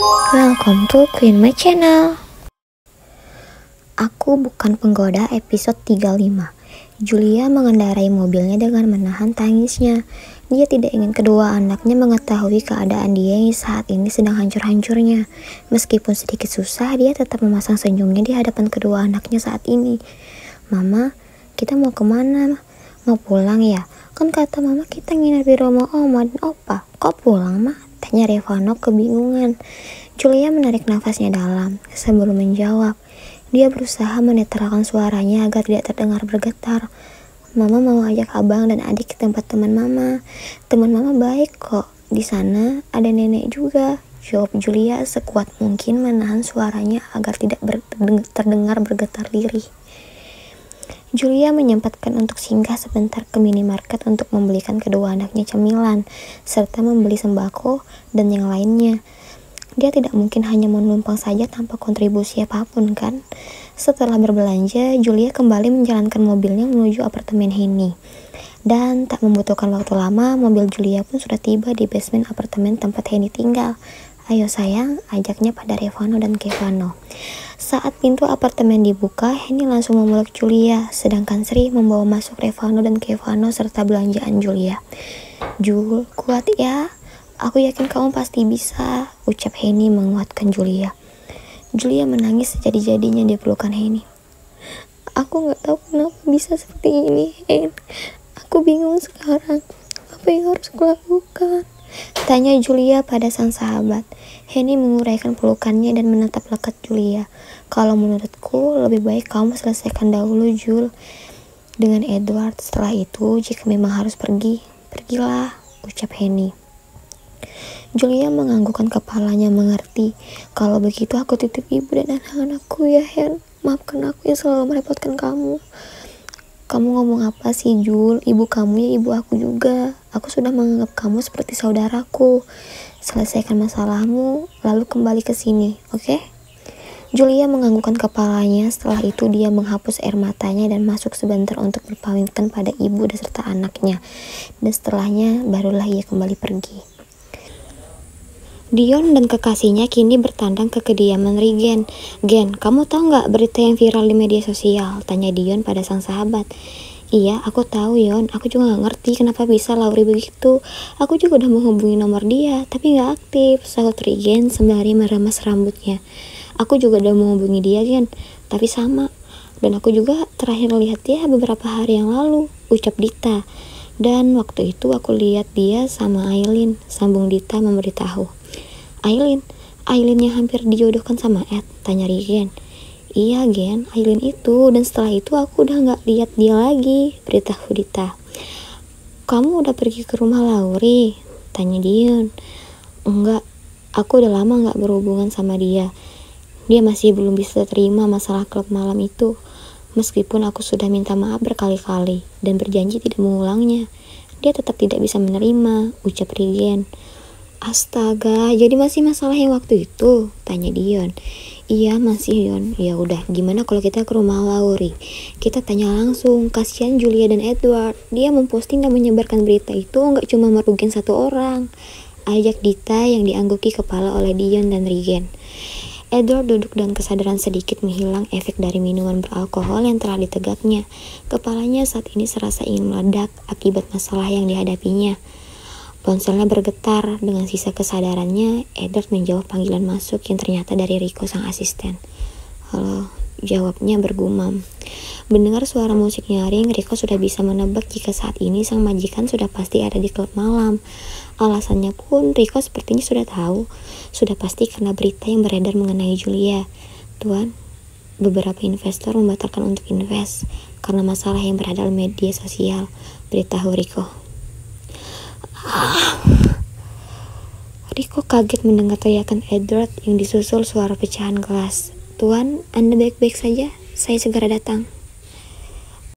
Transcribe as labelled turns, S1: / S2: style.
S1: Welcome to Queen My Channel. Aku bukan penggoda episode 35. Julia mengendarai mobilnya dengan menahan tangisnya. Dia tidak ingin kedua anaknya mengetahui keadaan dia yang saat ini sedang hancur-hancurnya. Meskipun sedikit susah, dia tetap memasang senyumnya di hadapan kedua anaknya saat ini. Mama, kita mau kemana? Mau pulang ya? Kan kata mama kita nginep di rumah oma dan opa. Kok pulang, Ma? Tanya Revano kebingungan. Julia menarik nafasnya dalam sebelum menjawab. Dia berusaha menetralkan suaranya agar tidak terdengar bergetar. Mama mau ajak abang dan adik ke tempat teman mama. Teman mama baik kok. Di sana ada nenek juga. Jawab Julia sekuat mungkin menahan suaranya agar tidak terdengar bergetar lirih. Julia menyempatkan untuk singgah sebentar ke minimarket untuk membelikan kedua anaknya cemilan, serta membeli sembako dan yang lainnya. Dia tidak mungkin hanya menumpang saja tanpa kontribusi apapun kan? Setelah berbelanja, Julia kembali menjalankan mobilnya menuju apartemen Henny. Dan tak membutuhkan waktu lama, mobil Julia pun sudah tiba di basement apartemen tempat Henny tinggal. Ayo sayang, ajaknya pada Revano dan Kevano. Saat pintu apartemen dibuka, Henny langsung memeluk Julia, sedangkan Sri membawa masuk Revano dan Kevano serta belanjaan Julia. Jul, kuat ya. Aku yakin kamu pasti bisa, ucap Henny menguatkan Julia. Julia menangis sejadi-jadinya di pelukan Henny. Aku gak tahu kenapa bisa seperti ini, Hen. Aku bingung sekarang. Apa yang harus kulakukan? Tanya Julia pada sang sahabat. Henny menguraikan pelukannya dan menatap lekat Julia. Kalau menurutku, lebih baik kamu selesaikan dahulu, Jul, dengan Edward. Setelah itu, jika memang harus pergi, pergilah, ucap Henny. Julia menganggukkan kepalanya mengerti. Kalau begitu aku titip ibu dan anak-anakku ya, Hen. Maafkan aku yang selalu merepotkan kamu. Kamu ngomong apa sih, Jul? Ibu kamu ya ibu aku juga. Aku sudah menganggap kamu seperti saudaraku. Selesaikan masalahmu, lalu kembali ke sini, oke? Julia menganggukkan kepalanya. Setelah itu dia menghapus air matanya dan masuk sebentar untuk berpamitan pada ibu dan serta anaknya. Dan setelahnya barulah ia kembali pergi. Dion dan kekasihnya kini bertandang ke kediaman Regen. Gen, kamu tahu nggak berita yang viral di media sosial? Tanya Dion pada sang sahabat. Iya, aku tahu Yon. Aku juga nggak ngerti kenapa bisa Lauri begitu. Aku juga udah menghubungi nomor dia, tapi nggak aktif, sahut Regen sembari meremas rambutnya. Aku juga udah menghubungi dia, Gen, tapi sama. Dan aku juga terakhir lihat dia beberapa hari yang lalu, ucap Dita. Dan waktu itu aku lihat dia sama Aileen, sambung Dita memberitahu. Aileen yang hampir dijodohkan sama Ed, tanya Regen. Iya Gen, Aileen itu, dan setelah itu aku udah gak lihat dia lagi, beritahu Dita. Kamu udah pergi ke rumah Lauri? Tanya Dion. Enggak, aku udah lama gak berhubungan sama dia. Dia masih belum bisa terima masalah klub malam itu, meskipun aku sudah minta maaf berkali-kali dan berjanji tidak mengulangnya. Dia tetap tidak bisa menerima, ucap Regen. Astaga, jadi masih masalah yang waktu itu? Tanya Dion. Iya masih Yon. Ya udah, gimana kalau kita ke rumah Lauri? Kita tanya langsung. Kasihan Julia dan Edward. Dia memposting dan menyebarkan berita itu nggak cuma merugikan satu orang. Ajak Dita yang diangguki kepala oleh Dion dan Regen. Edward duduk dan kesadaran sedikit menghilang efek dari minuman beralkohol yang telah ditegaknya. Kepalanya saat ini serasa ingin meledak akibat masalah yang dihadapinya. Ponselnya bergetar. Dengan sisa kesadarannya, Edward menjawab panggilan masuk yang ternyata dari Rico sang asisten. Halo, jawabnya bergumam. Mendengar suara musik nyaring, Rico sudah bisa menebak jika saat ini sang majikan sudah pasti ada di klub malam. Alasannya pun Rico sepertinya sudah tahu. Sudah pasti karena berita yang beredar mengenai Julia. Tuan, beberapa investor membatalkan untuk invest karena masalah yang berada di media sosial, beritahu Rico. Rico kaget mendengar teriakan Edward yang disusul suara pecahan gelas. Tuan, Anda baik-baik saja? Saya segera datang.